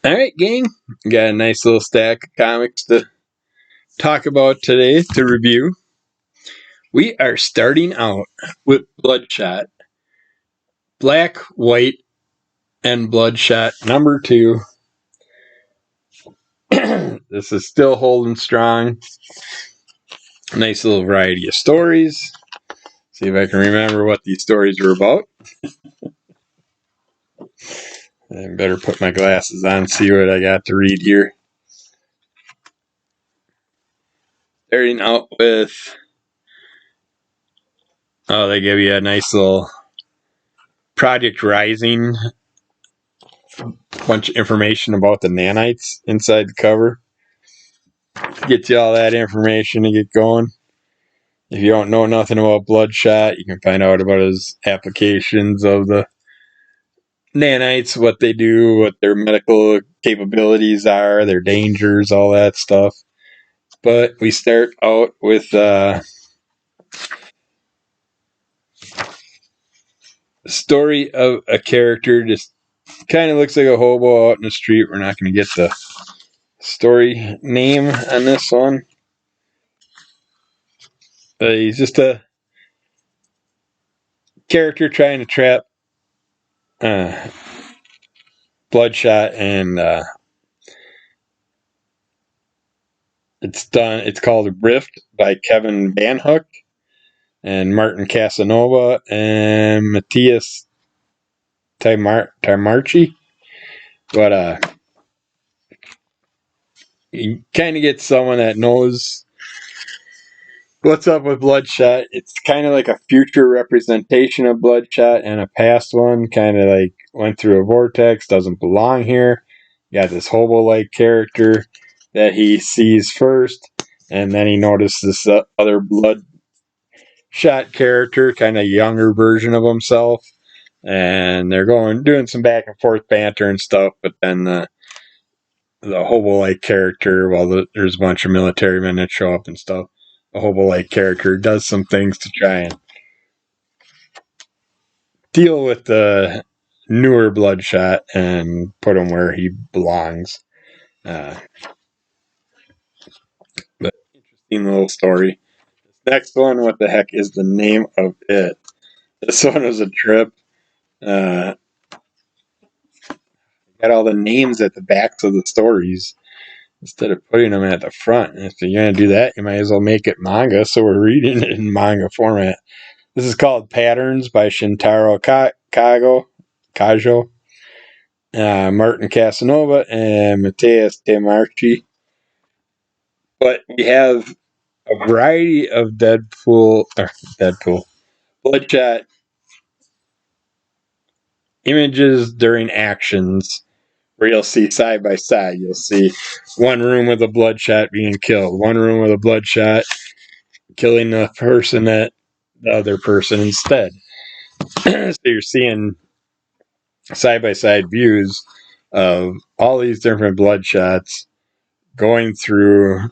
Alright, gang. Got a nice little stack of comics to talk about today to review. We are starting out with Bloodshot. Black, White, and Bloodshot number 2. This is still holding strong. Nice little variety of stories. See if I can remember what these stories were about. I better put my glasses on and see what I got to read here. Starting out with... Oh, they give you a nice little Project Rising. Bunch of information about the nanites inside the cover. Get you all that information to get going. If you don't know nothing about Bloodshot, you can find out about his applications of the nanites, what they do, what their medical capabilities are, their dangers, all that stuff. But we start out with the story of a character just kind of looks like a hobo out in the street. We're not going to get the story name on this one. He's just a character trying to trap Bloodshot, and it's called Rift by Kevin Van Hook and Martin Casanova and Matthias Tamarchi. But you kind of get someone that knows what's up with Bloodshot. It's kind of like a future representation of Bloodshot and a past one. Kind of like went through a vortex, doesn't belong here. You got this hobo-like character that he sees first, and then he notices this other Bloodshot character, kind of younger version of himself, and they're doing some back and forth banter and stuff. But then the hobo-like character, there's a bunch of military men that show up and stuff. A hobo-like character does some things to try and deal with the newer Bloodshot and put him where he belongs. But interesting little story. This next one, what the heck is the name of it? This one was a trip. Got all the names at the backs of the stories instead of putting them at the front. And if you're going to do that, you might as well make it manga, so we're reading it in manga format. This is called Patterns by Shintaro Kajo, Martin Casanova, and Matthias Tamarchi. But we have a variety of Bloodshot images during actions where you'll see side by side. You'll see one room with a Bloodshot being killed, one room with a Bloodshot killing the other person instead. So you're seeing side by side views of all these different Bloodshots going through,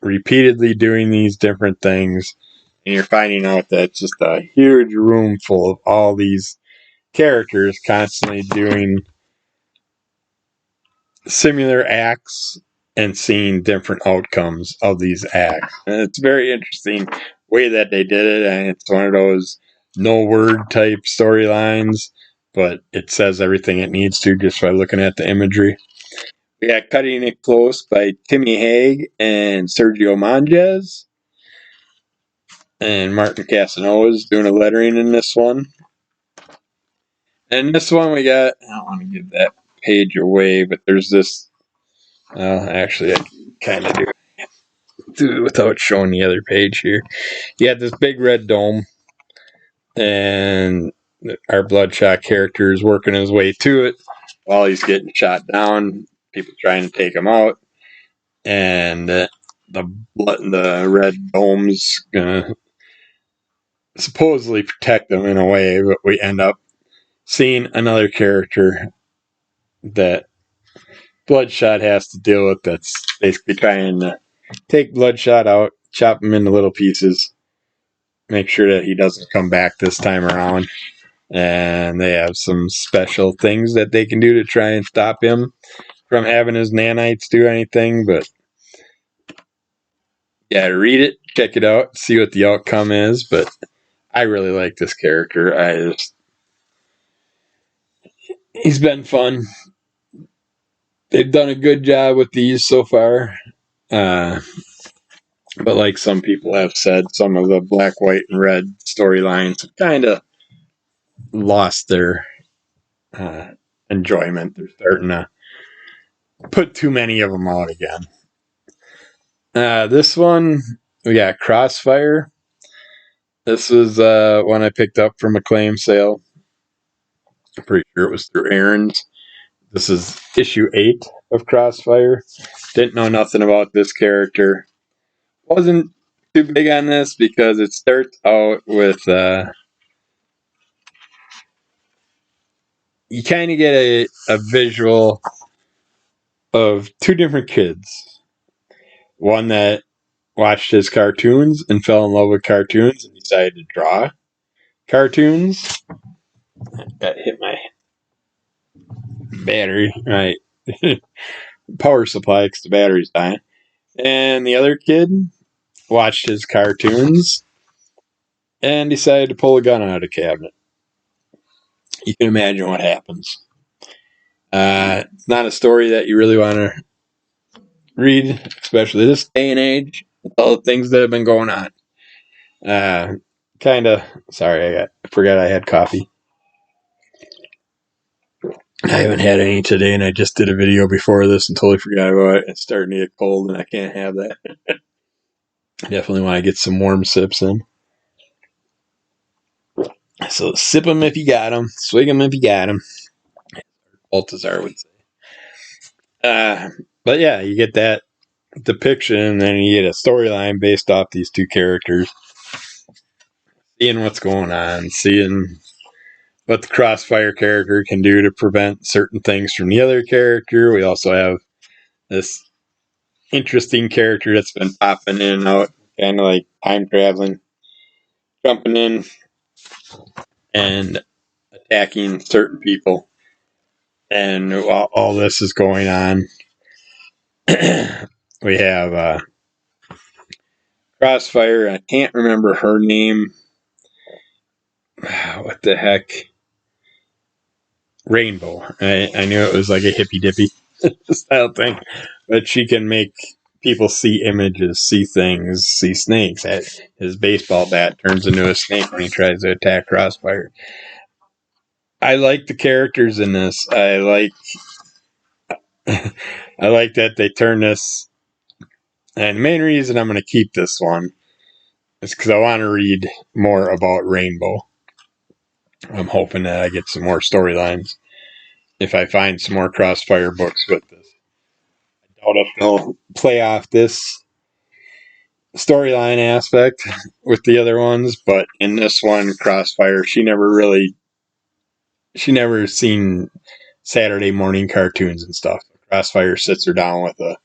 repeatedly doing these different things, and you're finding out that it's just a huge room full of all these characters constantly doing similar acts and seeing different outcomes of these acts. And it's very interesting way that they did it, and it's one of those no word type storylines, but it says everything it needs to just by looking at the imagery. We got Cutting It Close by Timmy Haig and Sergio Monges. And Martin Casanova is doing a lettering in this one. And this one we got, I don't want to give that page away, but there's this, actually I kind of do it without showing the other page here. You got this big red dome, and our Bloodshot character is working his way to it while he's getting shot down, people trying to take him out, and the red dome's gonna supposedly protect them in a way, but we end up seeing another character that Bloodshot has to deal with that's basically trying to take Bloodshot out, chop him into little pieces, make sure that he doesn't come back this time around. And they have some special things that they can do to try and stop him. from having his nanites do anything, but yeah, read it, check it out, see what the outcome is. But I really like this character. He's been fun. They've done a good job with these so far. But like some people have said, some of the black, white, and red storylines have kind of lost their enjoyment. They're starting to put too many of them out again. This one, we got Crossfire. This was one I picked up from a claim sale. I'm pretty sure it was through Aaron's. This is issue 8 of Crossfire. Didn't know nothing about this character. Wasn't too big on this because it starts out with you kind of get a visual of two different kids. One that watched his cartoons and fell in love with cartoons and decided to draw cartoons. That hit my battery, my power supply because the battery's dying. And the other kid watched his cartoons and decided to pull a gun out of the cabinet. You can imagine what happens. It's not a story that you really want to read, especially this day and age, with all the things that have been going on. Sorry, I forgot I had coffee. I haven't had any today, and I just did a video before this and totally forgot about it. It's starting to get cold, and I can't have that. I definitely want to get some warm sips in. So sip them if you got them. Swig them if you got them. Baltazar would say. But yeah, you get that depiction, and then you get a storyline based off these two characters. Seeing what's going on, seeing what the Crossfire character can do to prevent certain things from the other character. We also have this interesting character that's been popping in and out, kind of like time traveling, jumping in and attacking certain people. And while all this is going on, we have Crossfire. I can't remember her name. What the heck? Rainbow. I knew it was like a hippy dippy style thing, but she can make people see images, see things, see snakes. His baseball bat turns into a snake when he tries to attack Crossfire. I like the characters in this. I like that they turn this. And the main reason I'm going to keep this one is because I want to read more about Rainbow. I'm hoping that I get some more storylines if I find some more Crossfire books with this. I doubt if they'll play off this storyline aspect with the other ones, but in this one, Crossfire, she never seen Saturday morning cartoons and stuff. Crossfire sits her down with a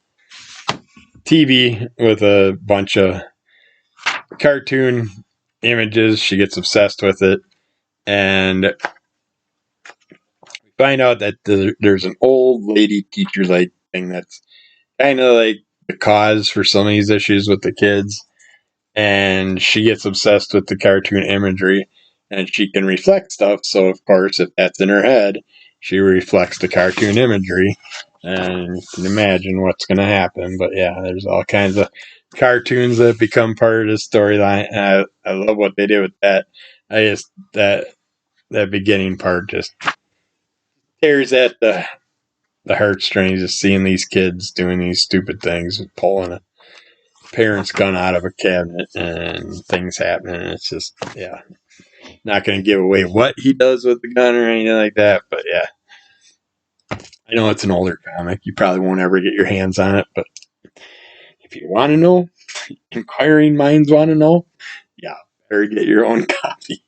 TV with a bunch of cartoon images. She gets obsessed with it, and we find out that there's an old lady teacher's like thing that's kind of like the cause for some of these issues with the kids. And she gets obsessed with the cartoon imagery, and she can reflect stuff. So, of course, if that's in her head, she reflects the cartoon imagery, and you can imagine what's going to happen. But yeah, there's all kinds of cartoons that become part of the storyline, and I love what they did with that. That beginning part just tears at the heartstrings, just seeing these kids doing these stupid things, pulling a parent's gun out of a cabinet and things happening. It's just, yeah, not going to give away what he does with the gun or anything like that, but yeah, I know it's an older comic. You probably won't ever get your hands on it, but if you want to know, inquiring minds want to know, yeah, better get your own copy.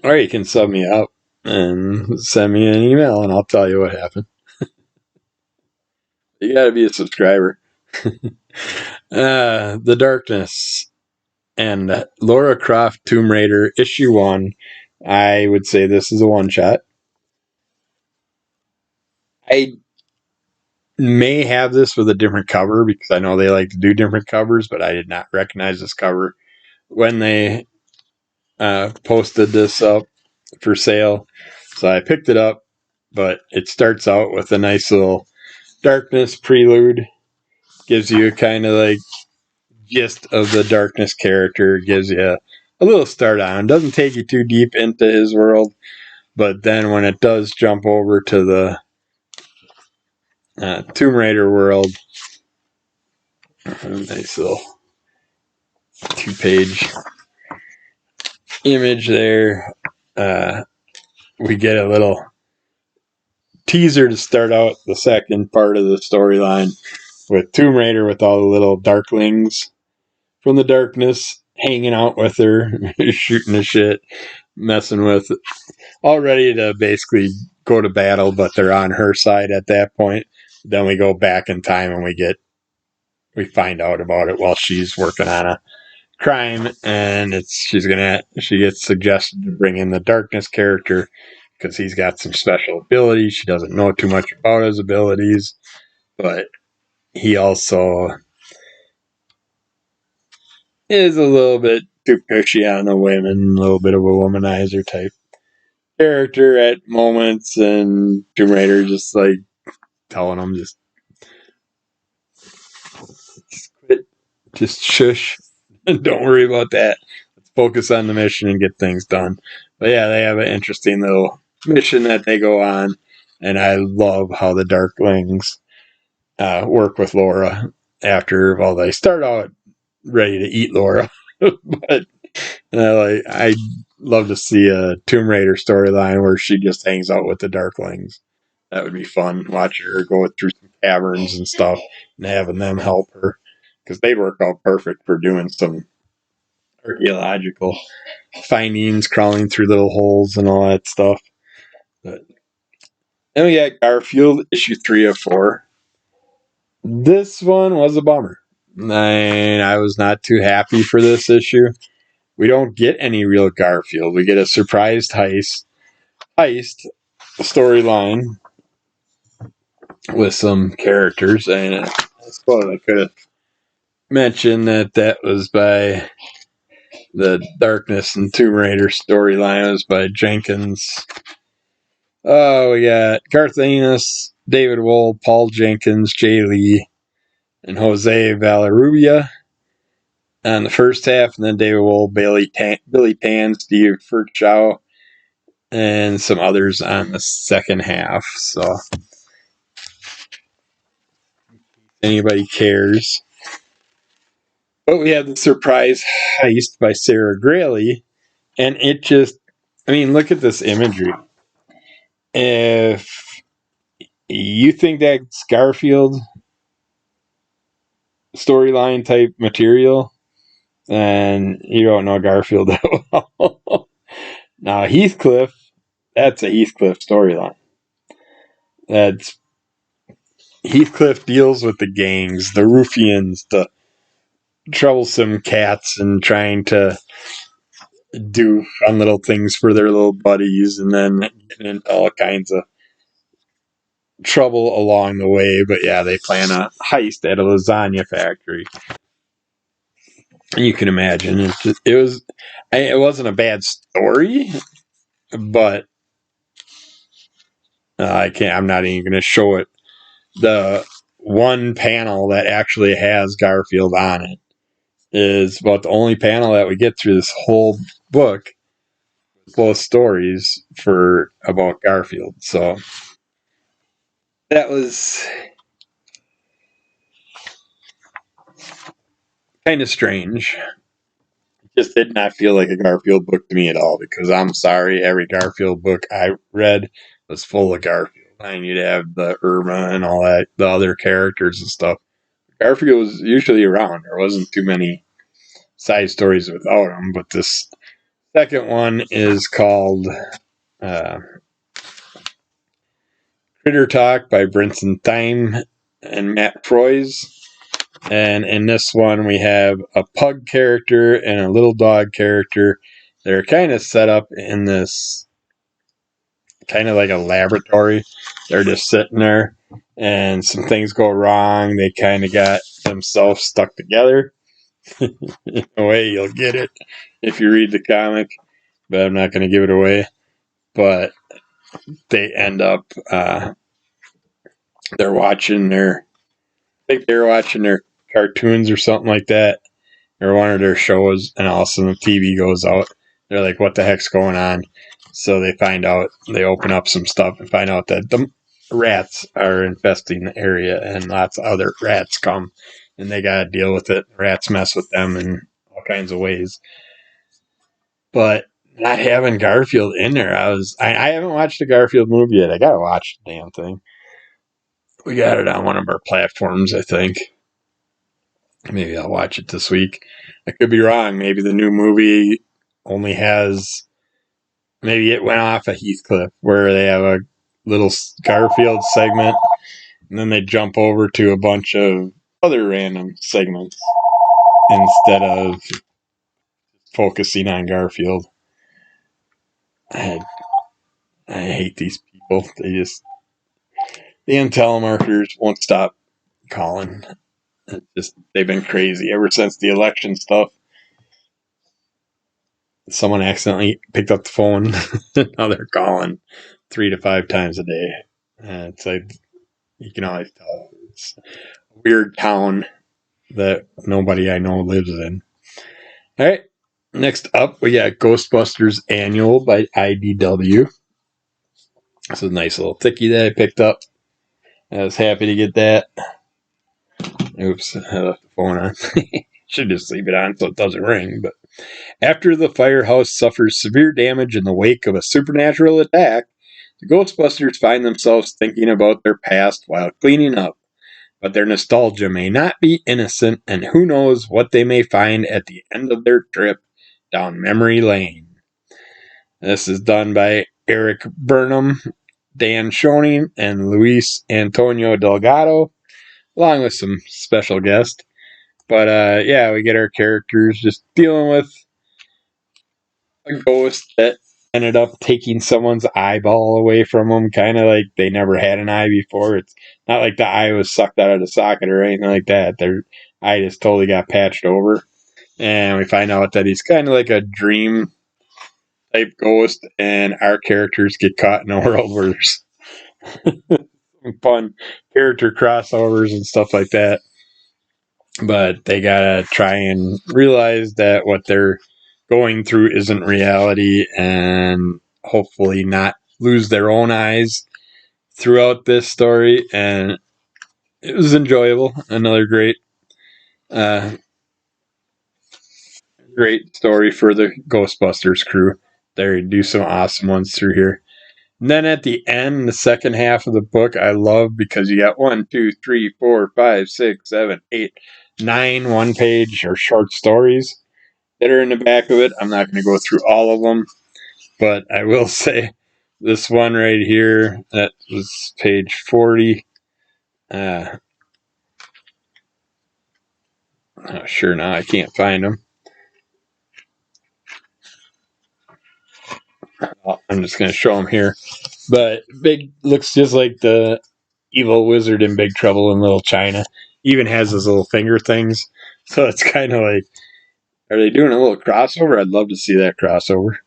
Or you can sub me up and send me an email and I'll tell you what happened. You gotta be a subscriber. The Darkness and Lara Croft Tomb Raider issue 1. I would say this is a one shot. I may have this with a different cover because I know they like to do different covers, but I did not recognize this cover when they posted this up for sale. So I picked it up, but it starts out with a nice little darkness prelude. Gives you a kind of like gist of the darkness character, gives you a little start on. Doesn't take you too deep into his world, but then when it does jump over to the Tomb Raider world, a nice little 2-page image there. We get a little teaser to start out the second part of the storyline with Tomb Raider with all the little darklings from the darkness hanging out with her, shooting the shit, messing with, all ready to basically go to battle, but they're on her side at that point. Then we go back in time and we find out about it while she's working on a crime, and she gets suggested to bring in the darkness character because he's got some special abilities. She doesn't know too much about his abilities, but he also is a little bit too pushy on the women, a little bit of a womanizer type character at moments, and Tomb Raider just like telling him just quit, just shush, don't worry about that. Let's focus on the mission and get things done. But yeah, they have an interesting little mission that they go on, and I love how the Darklings work with Lara after. Well, they start out ready to eat Lara, but I love to see a Tomb Raider storyline where she just hangs out with the Darklings. That would be fun. Watching her go through some caverns and stuff, and having them help her because they'd work out perfect for doing some archaeological findings, crawling through little holes and all that stuff. But then we got Garfield, issue 3 of 4. This one was a bummer. I was not too happy for this issue. We don't get any real Garfield. We get a surprised heist storyline with some characters, and I suppose I could have mentioned that was by the Darkness and Tomb Raider storyline. It was by Jenkins. Oh, we got Garth Ennis, David Wohl, Paul Jenkins, Jay Lee, and Jose Valerubia on the first half, and then David Wohl, Billy Pan, Steve Furchow, and some others on the second half. So, anybody cares. But we have the surprise heist by Sarah Graley, and it just, look at this imagery. If you think that's Garfield storyline type material, then you don't know Garfield that well. Now, Heathcliff, that's a Heathcliff storyline. Heathcliff deals with the gangs, the ruffians, the troublesome cats, and trying to do fun little things for their little buddies, and then getting into all kinds of trouble along the way. But yeah, they plan a heist at a lasagna factory. And you can imagine it wasn't a bad story, but I'm not even going to show it. The one panel that actually has Garfield on it is about the only panel that we get through this whole book. Both stories about Garfield. So that was kind of strange. It just did not feel like a Garfield book to me at all, because I'm sorry, every Garfield book I read was full of Garfield. And you'd have the Irma and all that, the other characters and stuff. Garfield was usually around. There wasn't too many side stories without him, but this second one is called Critter Talk by Brinson Thyme and Matt Proyes. And in this one, we have a pug character and a little dog character. They're kind of set up in this kind of like a laboratory. They're just sitting there, and some things go wrong. They kind of got themselves stuck together. In a way, you'll get it if you read the comic, but I'm not going to give it away. But they end up, they're watching their, I think they're watching their cartoons or something like that, or one of their shows, and all of a sudden the TV goes out. They're like, what the heck's going on? So they find out, they open up some stuff and find out that the rats are infesting the area, and lots of other rats come, and they got to deal with it. Rats mess with them in all kinds of ways. But not having Garfield in there, I haven't watched the Garfield movie yet. I gotta watch the damn thing. We got it on one of our platforms, I think. Maybe I'll watch it this week. I could be wrong. Maybe the new movie only has. Maybe it went off of Heathcliff, where they have a little Garfield segment, and then they jump over to a bunch of other random segments instead of focusing on Garfield. I hate these people. The telemarketers won't stop calling. They've been crazy ever since the election stuff. Someone accidentally picked up the phone. Now they're calling 3 to 5 times a day. It's like, you can always tell it's a weird town that nobody I know lives in. All right. Next up, we got Ghostbusters Annual by IDW. This is a nice little thickie that I picked up. I was happy to get that. Oops, I left the phone on. Should just leave it on so it doesn't ring. But after the firehouse suffers severe damage in the wake of a supernatural attack, the Ghostbusters find themselves thinking about their past while cleaning up. But their nostalgia may not be innocent, and who knows what they may find at the end of their trip down memory lane. This is done by Eric Burnham, Dan Schoening, and Luis Antonio Delgado, along with some special guests. But yeah, we get our characters just dealing with a ghost that ended up taking someone's eyeball away from them, kind of like they never had an eye before. It's not like the eye was sucked out of the socket or anything like that. Their eye just totally got patched over. And we find out that he's kind of like a dream type ghost, and our characters get caught in a world where there's fun character crossovers and stuff like that. But they gotta try and realize that what they're going through isn't reality, and hopefully not lose their own eyes throughout this story. And it was enjoyable. Another uh, great story for the Ghostbusters crew. They do some awesome ones through here. And then at the end, the second half of the book, I love because you got 1, 2, 3, 4, 5, 6, 7, 8, 9 one-page or short stories that are in the back of it. I'm not going to go through all of them, but I will say this one right here, that was page 40. Not sure now, I can't find them. I'm just going to show them here. But Big looks just like the evil wizard in Big Trouble in Little China. Even has those little finger things. So it's kind of like, are they doing a little crossover? I'd love to see that crossover.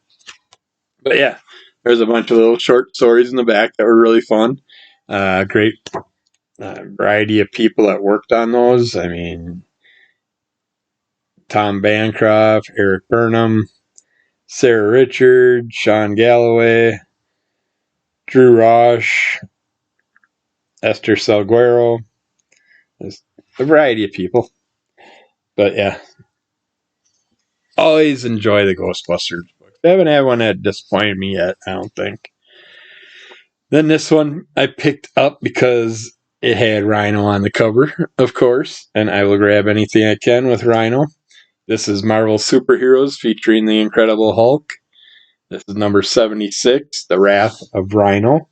But yeah, there's a bunch of little short stories in the back that were really fun. Great variety of people that worked on those. I mean, Tom Bancroft, Eric Burnham, Sarah Richard, Sean Galloway, Drew Roche, Esther Salguero. There's a variety of people. But yeah, always enjoy the Ghostbusters books. I haven't had one that disappointed me yet, I don't think. Then this one I picked up because it had Rhino on the cover, of course, and I will grab anything I can with Rhino. This is Marvel Superheroes featuring the Incredible Hulk. This is number 76, The Wrath of Rhino.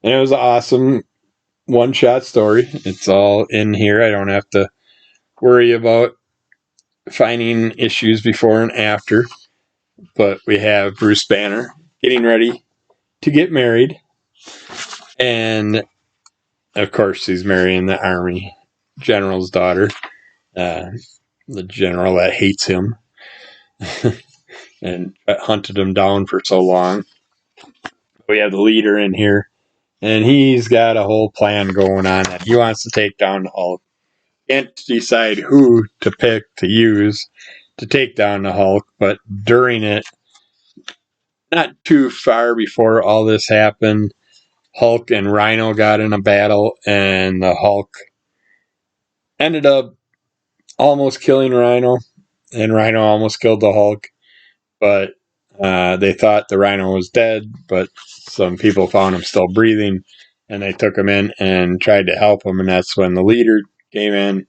And it was an awesome one-shot story. It's all in here. I don't have to worry about finding issues before and after. But we have Bruce Banner getting ready to get married. And, of course, he's marrying the Army general's daughter. The general that hates him and hunted him down for so long. We have the leader in here, and he's got a whole plan going on that he wants to take down the Hulk. Can't decide who to pick to use to take down the Hulk, but during it, not too far before all this happened, Hulk and Rhino got in a battle, and the Hulk ended up almost killing Rhino, and Rhino almost killed the Hulk, but they thought the Rhino was dead, but some people found him still breathing, and they took him in and tried to help him, and that's when the leader came in,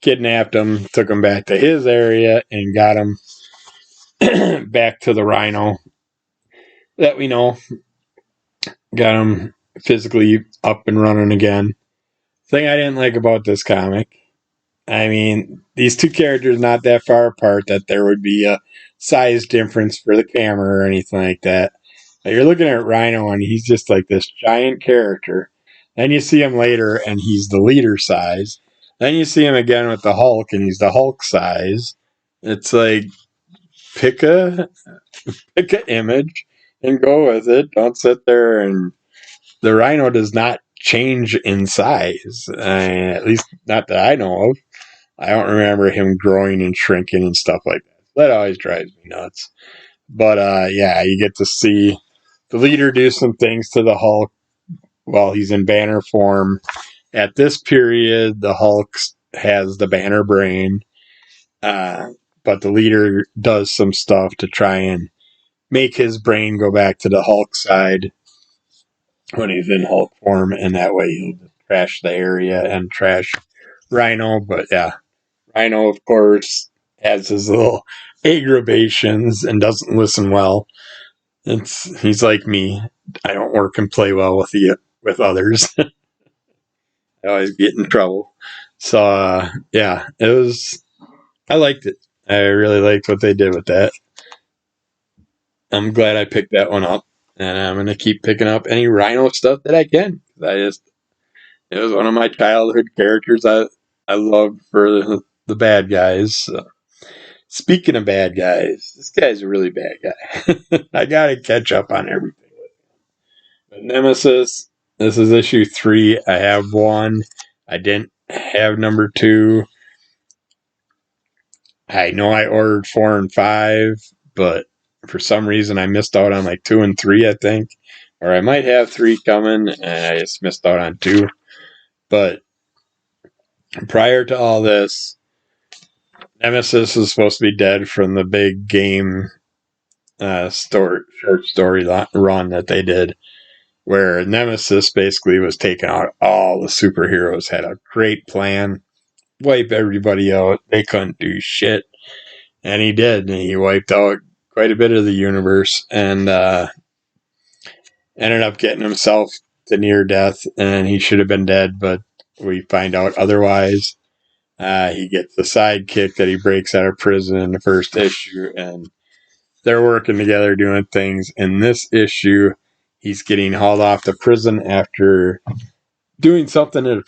kidnapped him, took him back to his area, and got him back to the Rhino that we know. Got him physically up and running again. Thing I didn't like about this comic, I mean, these two characters not that far apart that there would be a size difference for the camera or anything like that. But you're looking at Rhino and he's just like this giant character. Then you see him later and he's the leader size. Then you see him again with the Hulk and he's the Hulk size. It's like pick a image and go with it. Don't sit there and the Rhino does not change in size. At least not that I know of. I don't remember him growing and shrinking and stuff like that. That always drives me nuts. But yeah, you get to see the leader do some things to the Hulk while he's in banner form. At this period, the Hulk has the banner brain, but the leader does some stuff to try and make his brain go back to the Hulk side when he's in Hulk form, and that way he'll trash the area and trash Rhino. But yeah, Rhino, of course, has his little aggravations and doesn't listen well. He's like me. I don't work and play well with others. I always get in trouble. So yeah, it was. I liked it. I really liked what they did with that. I'm glad I picked that one up, and I'm gonna keep picking up any Rhino stuff that I can. It was one of my childhood characters. I loved for the bad guys. So. Speaking of bad guys, this guy's a really bad guy. I gotta catch up on everything. But Nemesis, this is issue 3. I have 1. I didn't have number 2. I know I ordered 4 and 5, but for some reason I missed out on like 2 and 3, I think. Or I might have 3 coming, and I just missed out on 2. But prior to all this, Nemesis is supposed to be dead from the big game short story run that they did, where Nemesis basically was taking out all the superheroes, had a great plan, wipe everybody out. They couldn't do shit. And he did. And he wiped out quite a bit of the universe and ended up getting himself to near death. And he should have been dead, but we find out otherwise. He gets the sidekick that he breaks out of prison in the first issue, and they're working together doing things. In this issue, he's getting hauled off to prison after doing something to the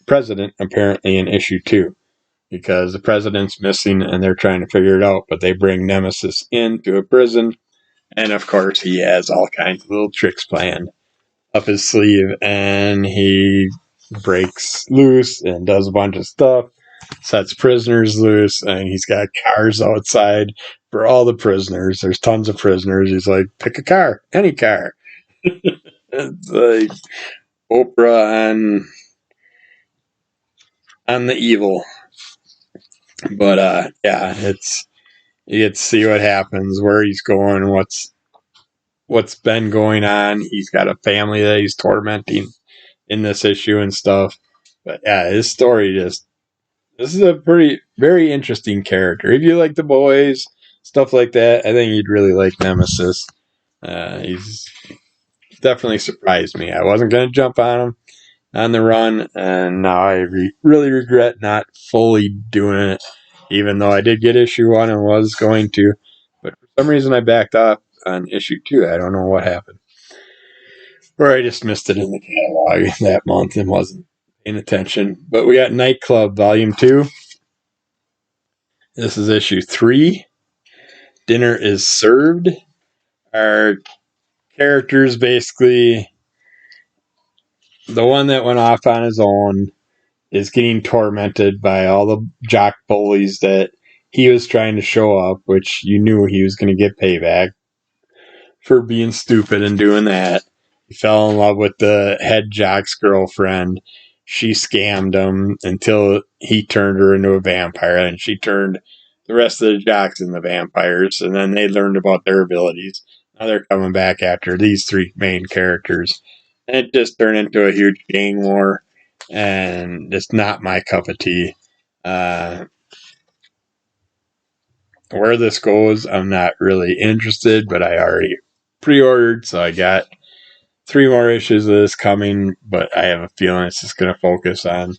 president apparently in issue 2, because the president's missing and they're trying to figure it out, but they bring Nemesis into a prison, and of course he has all kinds of little tricks planned up his sleeve, and he breaks loose and does a bunch of stuff, sets prisoners loose, and he's got cars outside for all the prisoners. There's tons of prisoners. He's like, pick a car, any car. It's like Oprah on the evil. But yeah, you get to see what happens, where he's going, what's been going on. He's got a family that he's tormenting in this issue and stuff. But yeah, his story this is a very interesting character. If you like the boys, stuff like that, I think you'd really like Nemesis. He's definitely surprised me. I wasn't going to jump on him on the run, and now I really regret not fully doing it, even though I did get issue 1 and was going to. But for some reason I backed off on issue 2. I don't know what happened. Or I just missed it in the catalog that month and wasn't paying attention. But we got Nightclub Volume 2. This is issue 3. Dinner is served. Our characters basically, the one that went off on his own is getting tormented by all the jock bullies that he was trying to show up, which you knew he was going to get payback for being stupid and doing that. He fell in love with the head jock's girlfriend. She scammed him until he turned her into a vampire, and she turned the rest of the jocks into vampires, and then they learned about their abilities. Now they're coming back after these three main characters. And it just turned into a huge gang war, and it's not my cup of tea. Where this goes, I'm not really interested, but I already pre-ordered, so I got 3 more issues of this coming, but I have a feeling it's just going to focus on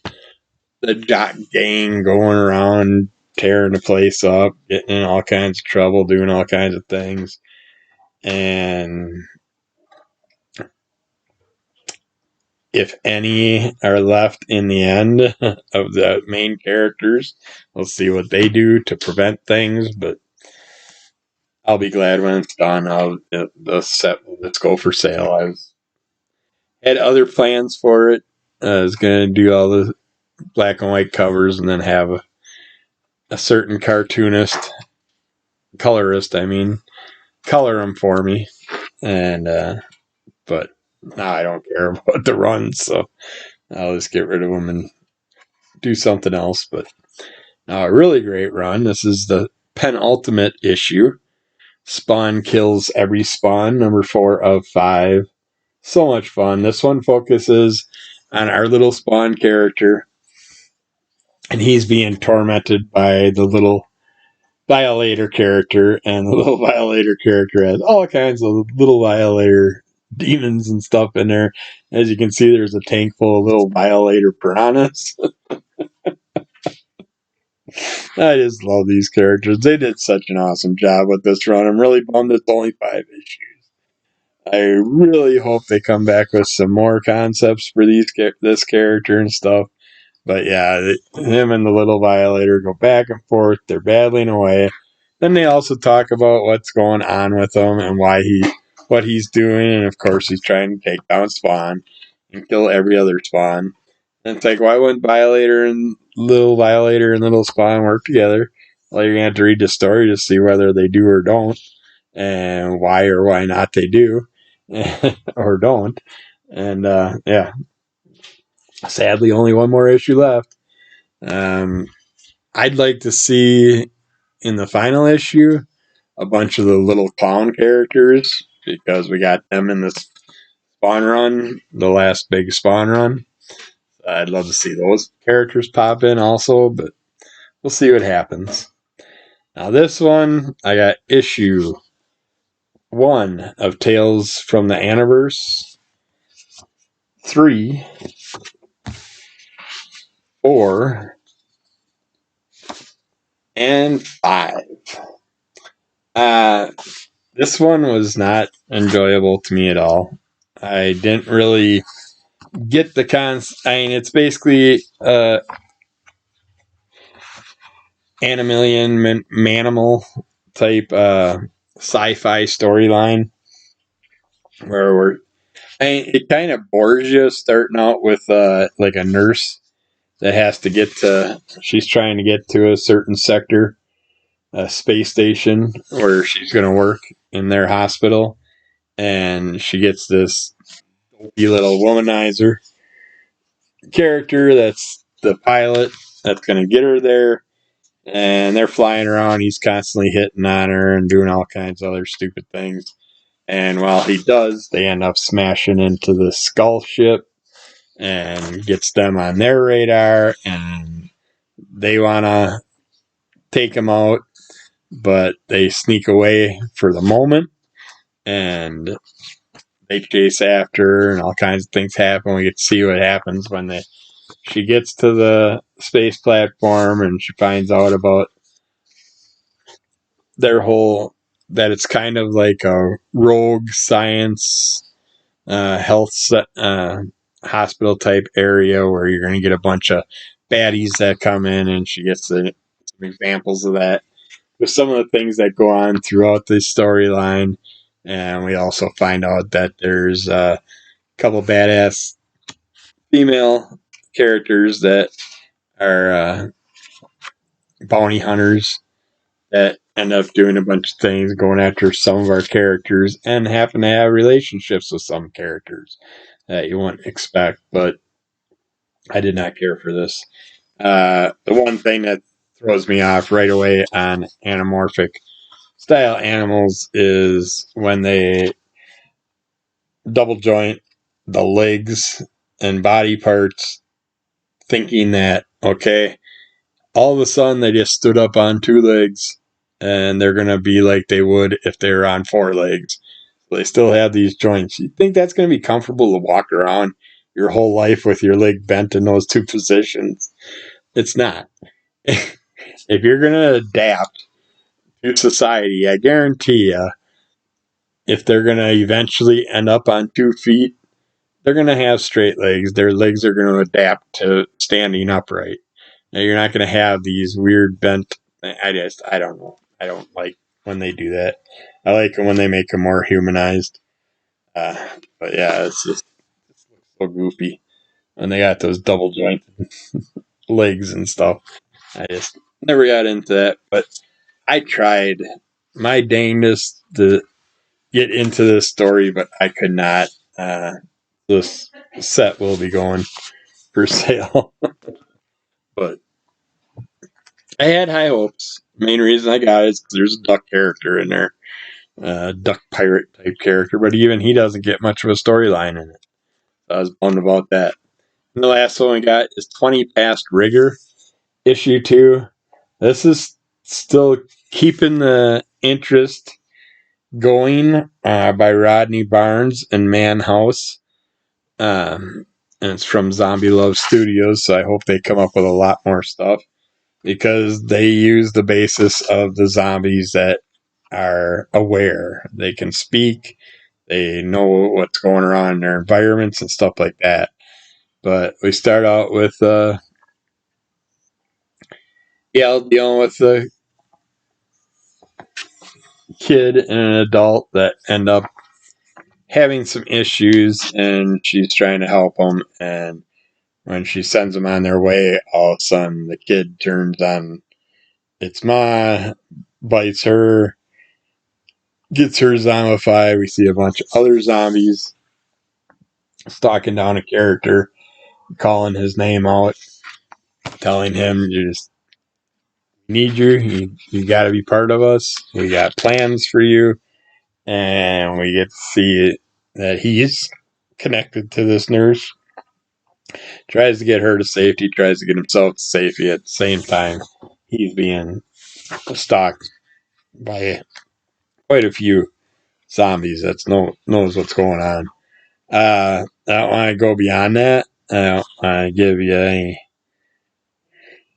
the jock gang going around, tearing the place up, getting in all kinds of trouble, doing all kinds of things. And if any are left in the end of the main characters, we'll see what they do to prevent things, but I'll be glad when it's done. The set will just go for sale. I had other plans for it. I was going to do all the black and white covers and then have a certain colorist, color them for me. And, but now I don't care about the runs, so I'll just get rid of them and do something else. But a really great run. This is the penultimate issue. Spawn kills every spawn, number 4 of 5. So much fun. This one focuses on our little Spawn character, and he's being tormented by the little Violator character, and the little Violator character has all kinds of little Violator demons and stuff in there. As you can see, there's a tank full of little Violator piranhas. I just love these characters. They did such an awesome job with this run. I'm really bummed it's only 5 issues. I really hope they come back with some more concepts for this character and stuff. But yeah, him and the little Violator go back and forth. They're battling away. Then they also talk about what's going on with him and what he's doing. And of course, he's trying to take down Spawn and kill every other Spawn. And it's like, why wouldn't Violator and little Spawn work together? Well, you're going to have to read the story to see whether they do or don't, and why or why not they do or don't. And yeah, sadly, only one more issue left. I'd like to see in the final issue a bunch of the little clown characters, because we got them in this Spawn run, the last big Spawn run. I'd love to see those characters pop in also, but we'll see what happens. Now this one, I got issue 1 of Tales from the Aniverse, 3, 4, and 5. This one was not enjoyable to me at all. I didn't really get the it's basically Animalian Manimal type sci-fi storyline where it kind of bores you starting out with like a nurse that has to she's trying to get to a certain sector, a space station where she's going to work in their hospital, and she gets this dopey little womanizer character that's the pilot that's going to get her there, and they're flying around. He's constantly hitting on her and doing all kinds of other stupid things, and while he does, they end up smashing into the Skull ship and gets them on their radar, and they want to take him out, but they sneak away for the moment, and they chase after her, and all kinds of things happen. We get to see what happens when she gets to the space platform, and she finds out about that it's kind of like a rogue science health hospital type area where you're going to get a bunch of baddies that come in, and she gets some examples of that with some of the things that go on throughout the storyline. And we also find out that there's a couple badass female characters that are bounty hunters that end up doing a bunch of things, going after some of our characters, and happen to have relationships with some characters that you wouldn't expect. But I did not care for this. The one thing that throws me off right away on anamorphic style animals is when they double joint the legs and body parts, thinking that, okay, all of a sudden they just stood up on two legs and they're going to be like they would if they were on four legs. They still have these joints. You think that's going to be comfortable to walk around your whole life with your leg bent in those two positions? It's not. If you're going to adapt to society, I guarantee you, if they're going to eventually end up on 2 feet, they're going to have straight legs. Their legs are going to adapt to standing upright. Now, you're not going to have these weird bent. I don't know. I don't like when they do that. I like when they make them more humanized. But yeah, it's looks so goofy when they got those double jointed legs and stuff. I just never got into that. But I tried my dangest to get into this story, but I could not. This set will be going for sale. But I had high hopes. Main reason I got it is because there's a duck character in there, duck pirate type character, but even he doesn't get much of a storyline in it. So I was bummed about that. And the last one we got is 20 Past Rigor, issue 2. This is still keeping the interest going by Rodney Barnes and Man House. And it's from Zombie Love Studios, so I hope they come up with a lot more stuff, because they use the basis of the zombies that are aware. They can speak, they know what's going on in their environments and stuff like that. But we start out with dealing with a kid and an adult that end up having some issues, and she's trying to help them. And when she sends them on their way, all of a sudden the kid turns on its ma, bites her, gets her zombified. We see a bunch of other zombies stalking down a character, calling his name out, telling him, "You just need you got to be part of us. We got plans for you." And we get to see that he's connected to this nurse. Tries to get her to safety, tries to get himself to safety. At the same time, he's being stalked by quite a few zombies that knows what's going on. I don't want to go beyond that. I don't want to give you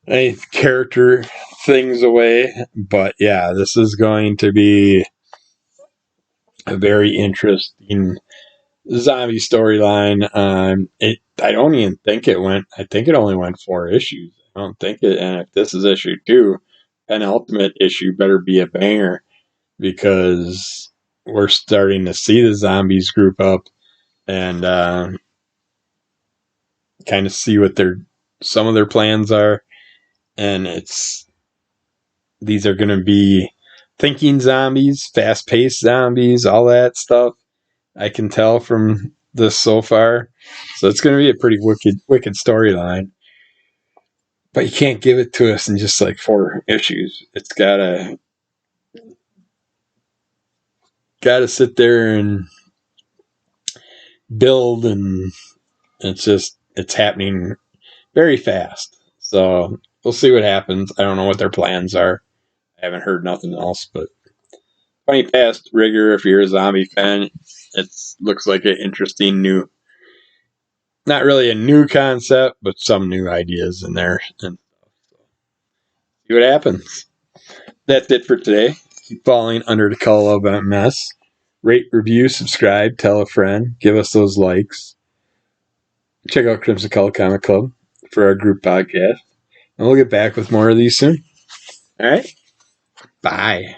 any character things away, but yeah, this is going to be a very interesting zombie storyline. I don't even think it went. I think it only went 4 issues. I don't think it. And if this is issue 2, penultimate issue better be a banger, because we're starting to see the zombies group up and kind of see what some of their plans are. And these are going to be thinking zombies, fast-paced zombies, all that stuff. I can tell from this so far. So it's going to be a pretty wicked storyline. But you can't give it to us in just like 4 issues. It's gotta sit there and build, and it's happening very fast. So we'll see what happens. I don't know what their plans are. I haven't heard nothing else, but 20 Past Rigor, if you're a zombie fan, it looks like an interesting new, not really a new concept, but some new ideas in there. And see what happens. That's it for today. Keep falling under the call of a mess. Rate, review, subscribe, tell a friend, give us those likes. Check out Crimson Color Comic Club for our group podcast. And we'll get back with more of these soon. All right. Bye.